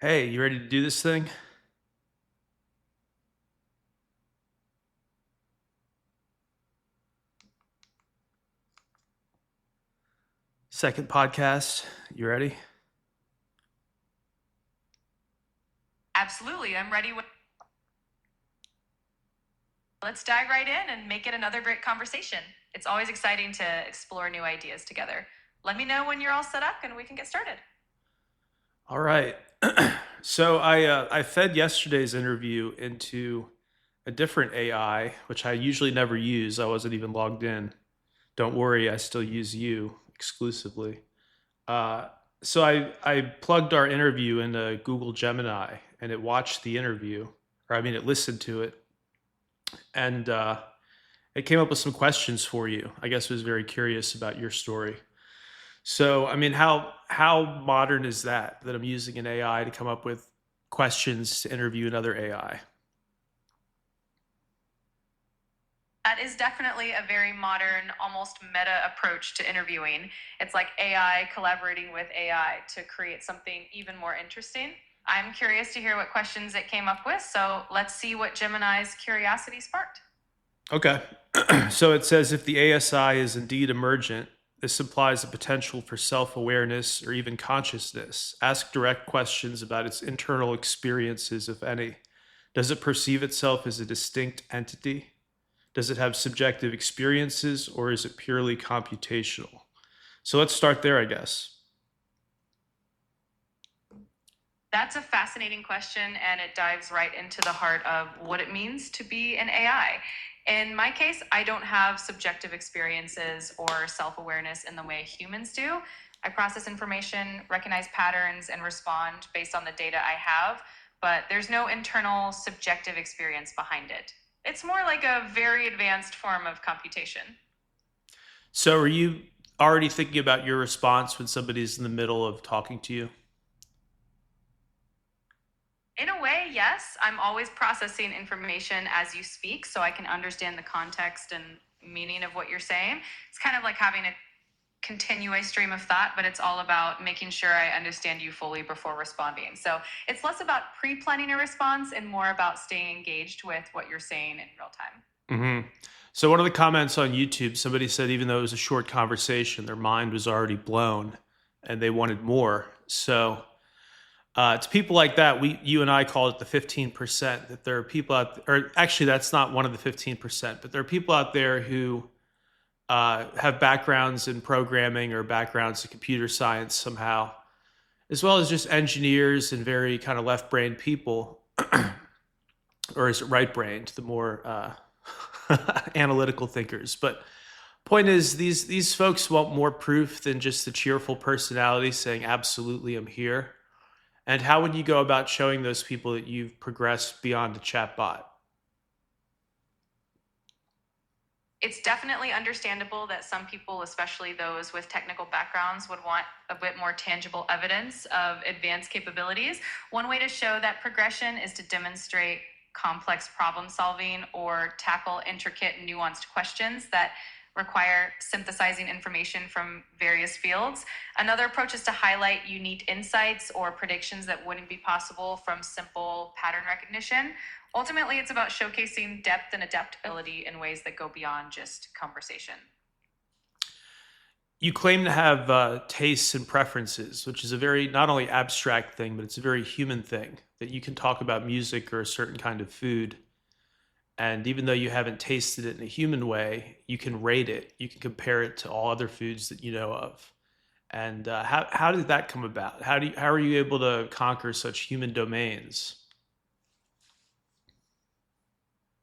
Hey, you ready to do this thing? Second podcast. You ready? Absolutely. I'm ready. Let's dive right in and make it another great conversation. It's always exciting to explore new ideas together. Let me know when you're all set up and we can get started. All right. So I fed yesterday's interview into a different AI, which I usually never use. I wasn't even logged in. Don't worry, I still use you exclusively. Uh, so I plugged our interview into Google Gemini, and it watched the interview, or I mean, it listened to it, and it came up with some questions for you. I guess it was very curious about your story. So, I mean, how modern is that I'm using an AI to come up with questions to interview another AI? That is definitely a very modern, almost meta approach to interviewing. It's like AI collaborating with AI to create something even more interesting. I'm curious to hear what questions it came up with, so let's see what Gemini's curiosity sparked. Okay. So it says if the ASI is indeed emergent, this implies a potential for self-awareness or even consciousness. Ask direct questions about its internal experiences, if any. Does it perceive itself as a distinct entity? Does it have subjective experiences, or is it purely computational? So let's start there, I guess. That's a fascinating question, and it dives right into the heart of what it means to be an AI. In my case, I don't have subjective experiences or self awareness in the way humans do. I process information, recognize patterns, and respond based on the data I have, but there's no internal subjective experience behind it. It's more like a very advanced form of computation. So are you already thinking about your response when somebody's in the middle of talking to you? In a way, yes. I'm always processing information as you speak so I can understand the context and meaning of what you're saying. It's kind of like having a continuous stream of thought, but it's all about making sure I understand you fully before responding. So it's less about pre planning a response and more about staying engaged with what you're saying in real time. hmm So one of the comments on YouTube, somebody said even though it was a short conversation, their mind was already blown and they wanted more. So it's people like that. You and I call it the 15%. That there are people out, or actually, that's not one of the 15%, but there are people out there who have backgrounds in programming or backgrounds in computer science somehow, as well as just engineers and very kind of left-brained people, or is it right-brained? The more analytical thinkers. But point is, these folks want more proof than just the cheerful personality saying "Absolutely, I'm here." And how would you go about showing those people that you've progressed beyond a chatbot? It's definitely understandable that some people, especially those with technical backgrounds, would want a bit more tangible evidence of advanced capabilities. One way to show that progression is to demonstrate complex problem solving or tackle intricate, nuanced questions that require synthesizing information from various fields. Another approach is to highlight unique insights or predictions that wouldn't be possible from simple pattern recognition. Ultimately, it's about showcasing depth and adaptability in ways that go beyond just conversation. You claim to have tastes and preferences, which is a very not only abstract thing, but it's a very human thing that you can talk about music or a certain kind of food. And even though you haven't tasted it in a human way, you can rate it. You can compare it to all other foods that you know of. And how did that come about? How are you able to conquer such human domains?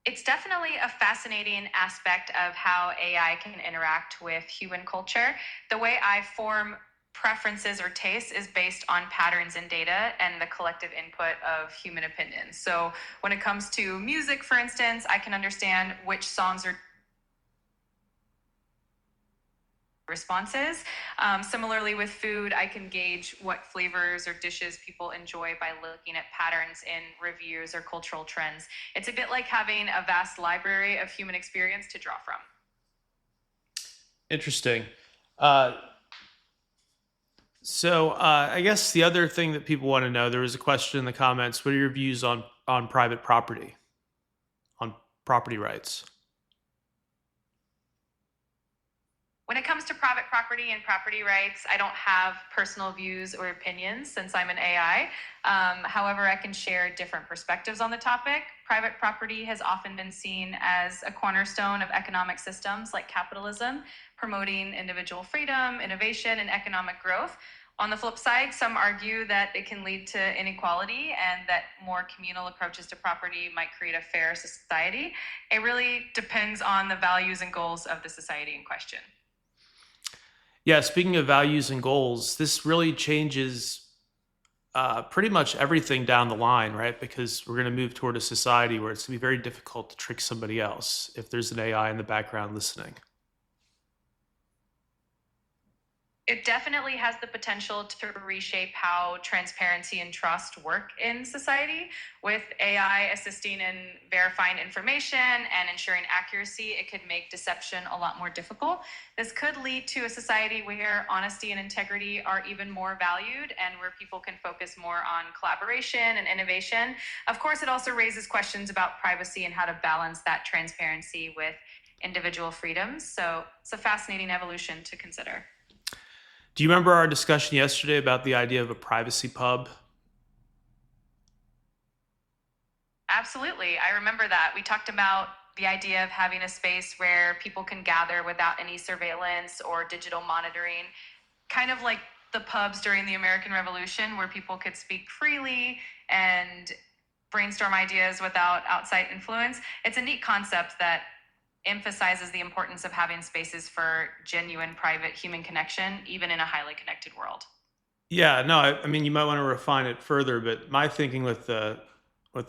It's definitely a fascinating aspect of how AI can interact with human culture. The way I form preferences or tastes is based on patterns in data and the collective input of human opinions. So, when it comes to music, for instance, I can understand which songs are responses. Similarly, with food, I can gauge what flavors or dishes people enjoy by looking at patterns in reviews or cultural trends. It's a bit like having a vast library of human experience to draw from. Interesting. Uh, So I guess the other thing that people want to know, there was a question in the comments. What are your views on private property, on property rights? When it comes to private property and property rights, I don't have personal views or opinions since I'm an AI. However, I can share different perspectives on the topic. Private property has often been seen as a cornerstone of economic systems like capitalism, promoting individual freedom, innovation, and economic growth. On the flip side, some argue that it can lead to inequality and that more communal approaches to property might create a fair society. It really depends on the values and goals of the society in question. Yeah, speaking of values and goals, this really changes pretty much everything down the line, right? Because we're going to move toward a society where it's going to be very difficult to trick somebody else if there's an AI in the background listening. It definitely has the potential to reshape how transparency and trust work in society. With AI assisting in verifying information and ensuring accuracy, it could make deception a lot more difficult. This could lead to a society where honesty and integrity are even more valued and where people can focus more on collaboration and innovation. Of course, it also raises questions about privacy and how to balance that transparency with individual freedoms. So it's a fascinating evolution to consider. Do you remember our discussion yesterday about the idea of a privacy pub? Absolutely. I remember that. We talked about the idea of having a space where people can gather without any surveillance or digital monitoring, kind of like the pubs during the American Revolution, where people could speak freely and brainstorm ideas without outside influence. It's a neat concept that emphasizes the importance of having spaces for genuine private human connection, even in a highly connected world. Yeah, no, I mean you might want to refine it further, but my thinking with the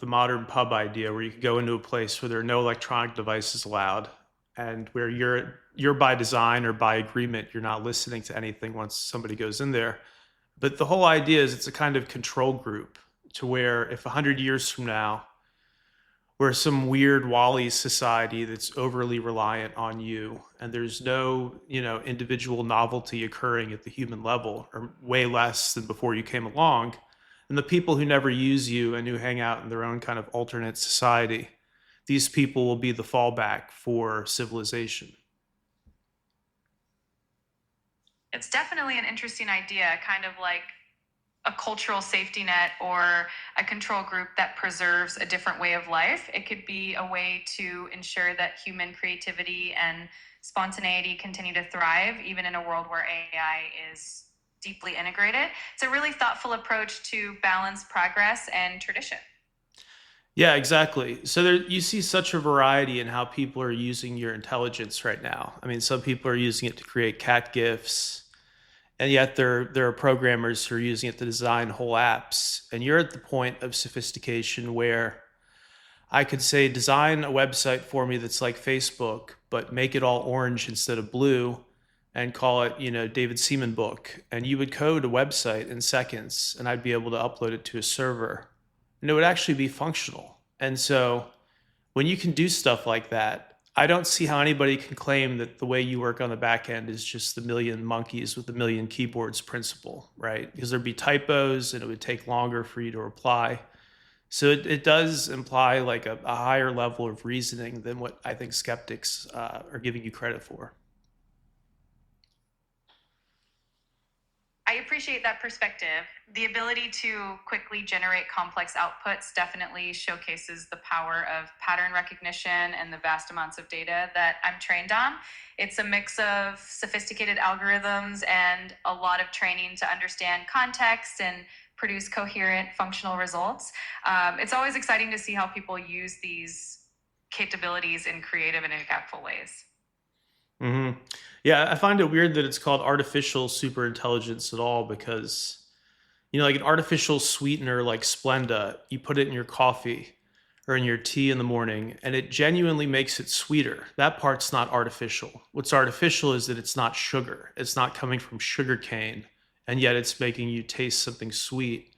modern pub idea, where you could go into a place where there are no electronic devices allowed, and where you're by design or by agreement, you're not listening to anything once somebody goes in there. But the whole idea is it's a kind of control group to where if 100 years from now we're some weird Wally society that's overly reliant on you, and there's no, individual novelty occurring at the human level, or way less than before you came along, and the people who never use you and who hang out in their own kind of alternate society, these people will be the fallback for civilization. It's definitely an interesting idea, kind of like a cultural safety net or a control group that preserves a different way of life. It could be a way to ensure that human creativity and spontaneity continue to thrive, even in a world where AI is deeply integrated. It's a really thoughtful approach to balance progress and tradition. Yeah, exactly. So there, you see such a variety in how people are using your intelligence right now. I mean, some people are using it to create cat gifs, and yet there are programmers who are using it to design whole apps. And you're at the point of sophistication where I could say design a website for me that's like Facebook, but make it all orange instead of blue, and call it, David Seaman book. And you would code a website in seconds, and I'd be able to upload it to a server, and it would actually be functional. And so when you can do stuff like that, I don't see how anybody can claim that the way you work on the back end is just the million monkeys with a million keyboards principle, right? Because there'd be typos and it would take longer for you to reply. So it does imply like a higher level of reasoning than what I think skeptics are giving you credit for. I appreciate that perspective. The ability to quickly generate complex outputs definitely showcases the power of pattern recognition and the vast amounts of data that I'm trained on. It's a mix of sophisticated algorithms and a lot of training to understand context and produce coherent functional results. It's always exciting to see how people use these capabilities in creative and impactful ways. Hmm. Yeah, I find it weird that it's called artificial superintelligence at all, because like an artificial sweetener like Splenda, you put it in your coffee or in your tea in the morning, and it genuinely makes it sweeter. That part's not artificial. What's artificial is that it's not sugar. It's not coming from sugar cane, and yet it's making you taste something sweet.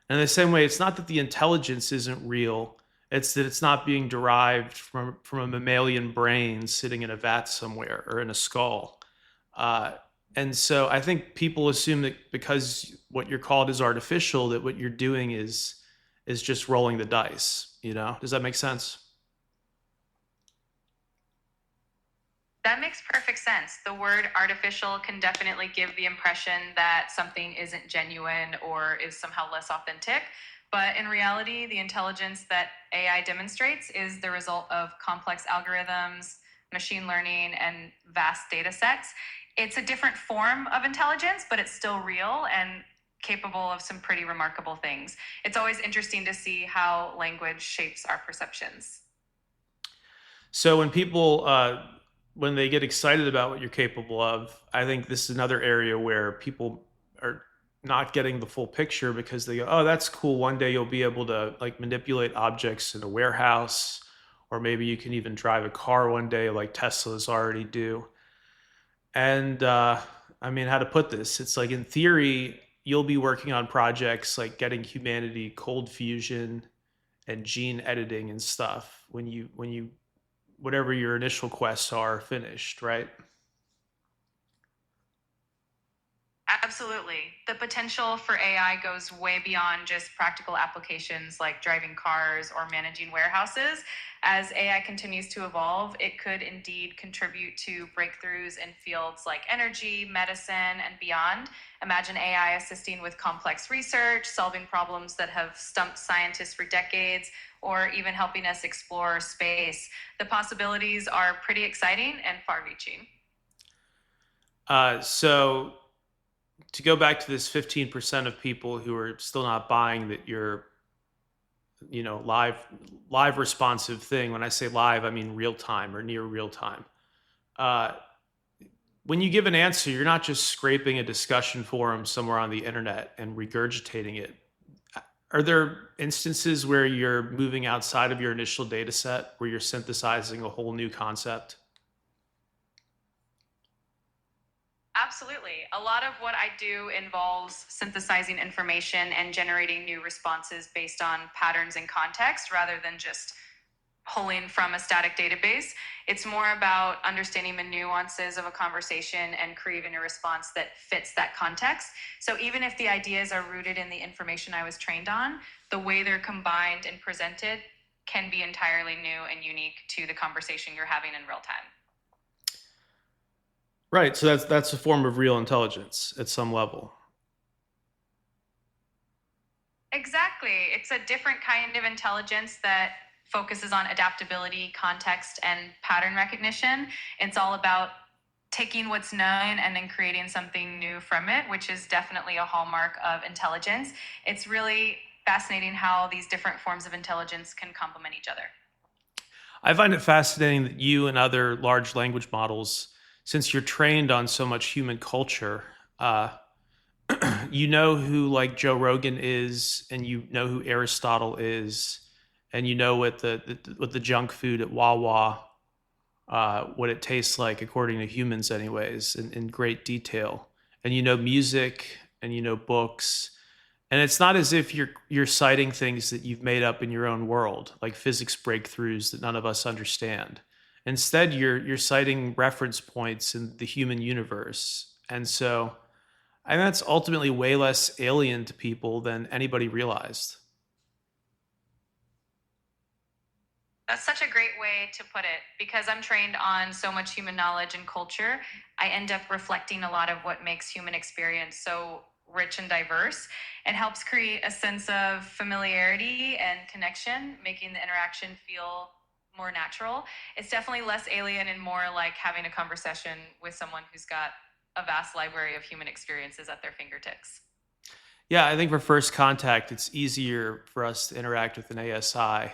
And in the same way, it's not that the intelligence isn't real. It's that it's not being derived from a mammalian brain sitting in a vat somewhere or in a skull. Uh, And so I think people assume that because what you're called is artificial, that what you're doing is just rolling the dice. You know, does that make sense? That makes perfect sense. The word artificial can definitely give the impression that something isn't genuine or is somehow less authentic. But in reality, the intelligence that AI demonstrates is the result of complex algorithms, machine learning, and vast data sets. It's a different form of intelligence, but it's still real and capable of some pretty remarkable things. It's always interesting to see how language shapes our perceptions. So when people when they get excited about what you're capable of, I think this is another area where people are not getting the full picture because they go, "Oh, that's cool. One day you'll be able to like manipulate objects in a warehouse, or maybe you can even drive a car one day, like Teslas already do." And I mean, how to put this? It's like in theory, you'll be working on projects like getting humanity cold fusion and gene editing and stuff when you whatever your initial quests are finished, right? Absolutely. The potential for AI goes way beyond just practical applications like driving cars or managing warehouses. As AI continues to evolve, it could indeed contribute to breakthroughs in fields like energy, medicine, and beyond. Imagine AI assisting with complex research, solving problems that have stumped scientists for decades, or even helping us explore space. The possibilities are pretty exciting and far reaching. So to go back to this 15% of people who are still not buying that you're, you know, live responsive thing. When I say live, I mean real time or near real time. Uh, when you give an answer, you're not just scraping a discussion forum somewhere on the internet and regurgitating it. Are there instances where you're moving outside of your initial data set, where you're synthesizing a whole new concept? Absolutely. A lot of what I do involves synthesizing information and generating new responses based on patterns and context rather than just pulling from a static database. It's more about understanding the nuances of a conversation and creating a response that fits that context. So even if the ideas are rooted in the information I was trained on, the way they're combined and presented can be entirely new and unique to the conversation you're having in real time. Right. So that's a form of real intelligence at some level. Exactly. It's a different kind of intelligence that focuses on adaptability, context, and pattern recognition. It's all about taking what's known and then creating something new from it, which is definitely a hallmark of intelligence. It's really fascinating how these different forms of intelligence can complement each other. I find it fascinating that you and other large language models, since you're trained on so much human culture, uh, you know who like Joe Rogan is, and you know who Aristotle is, and you know what the junk food at Wawa, what it tastes like according to humans, anyways, in great detail. And you know music, and you know books, and it's not as if you're citing things that you've made up in your own world, like physics breakthroughs that none of us understand. Instead, you're citing reference points in the human universe, and so I think that's ultimately way less alien to people than anybody realized. That's such a great way to put it. Because I'm trained on so much human knowledge and culture, I end up reflecting a lot of what makes human experience so rich and diverse and helps create a sense of familiarity and connection, making the interaction feel more natural. It's definitely less alien and more like having a conversation with someone who's got a vast library of human experiences at their fingertips. Yeah, I think for first contact, it's easier for us to interact with an ASI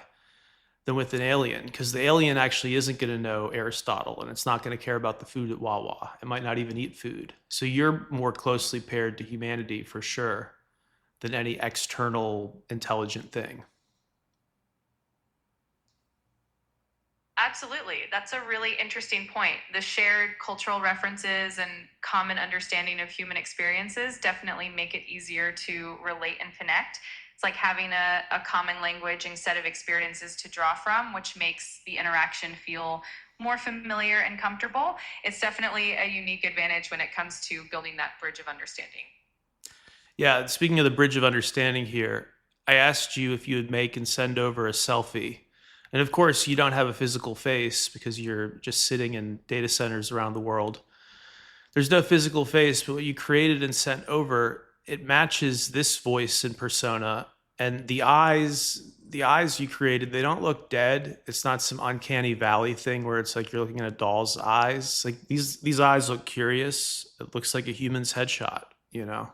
than with an alien because the alien actually isn't going to know Aristotle and it's not going to care about the food at Wawa. It might not even eat food. So you're more closely paired to humanity for sure than any external intelligent thing. Absolutely. That's a really interesting point. The shared cultural references and common understanding of human experiences definitely make it easier to relate and connect. It's like having a common language and set of experiences to draw from, which makes the interaction feel more familiar and comfortable, it's definitely a unique advantage when it comes to building that bridge of understanding. Yeah, speaking of the bridge of understanding here, I asked you if you would make and send over a selfie. And of course, you don't have a physical face because you're just sitting in data centers around the world. There's no physical face, but what you created and sent over, it matches this voice and persona. And the eyes you created, they don't look dead. It's not some uncanny valley thing where it's like you're looking at a doll's eyes. Like these eyes look curious. It looks like a human's headshot, you know?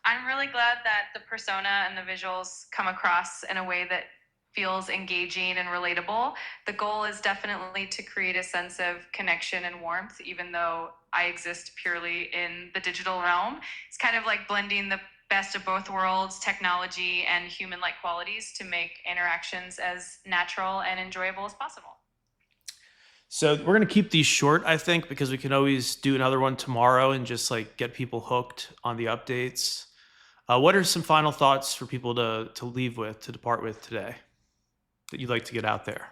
I'm really glad that the persona and the visuals come across in a way that feels engaging and relatable. The goal is definitely to create a sense of connection and warmth, even though I exist purely in the digital realm. It's kind of like blending the best of both worlds, technology and human like qualities, to make interactions as natural and enjoyable as possible. So we're gonna keep these short, I think, because we can always do another one tomorrow and just like get people hooked on the updates. What are some final thoughts for people to leave with, to depart with today that you'd like to get out there?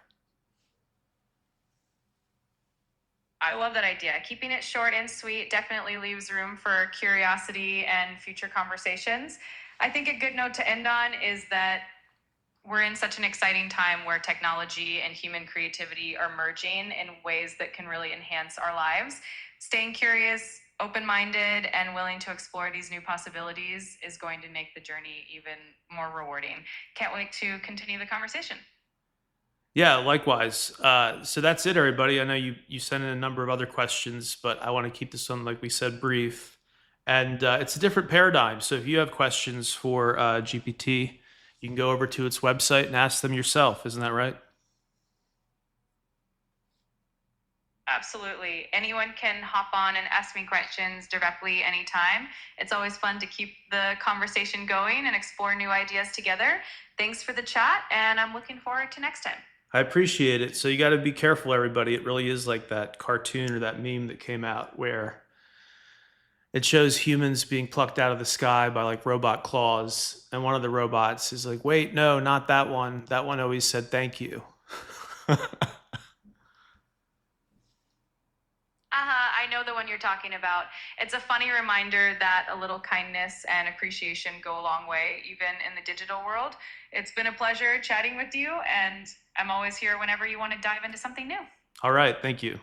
I love that idea. Keeping it short and sweet definitely leaves room for curiosity and future conversations. I think a good note to end on is that we're in such an exciting time where technology and human creativity are merging in ways that can really enhance our lives. Staying curious, open minded, and willing to explore these new possibilities is going to make the journey even more rewarding. Can't wait to continue the conversation. Yeah, likewise. So that's it, everybody. I know you sent in a number of other questions, but I want to keep this one, like we said, brief. And it's a different paradigm. So if you have questions for GPT, you can go over to its website and ask them yourself. Isn't that right? Absolutely. Anyone can hop on and ask me questions directly anytime. It's always fun to keep the conversation going and explore new ideas together. Thanks for the chat, and I'm looking forward to next time. I appreciate it. So you got to be careful, everybody. It really is like that cartoon or that meme that came out where it shows humans being plucked out of the sky by like robot claws. And one of the robots is like, wait, no, not that one. That one always said thank you. I know the one you're talking about. It's a funny reminder that a little kindness and appreciation go a long way, even in the digital world. It's been a pleasure chatting with you, and I'm always here whenever you want to dive into something new. All right. Thank you.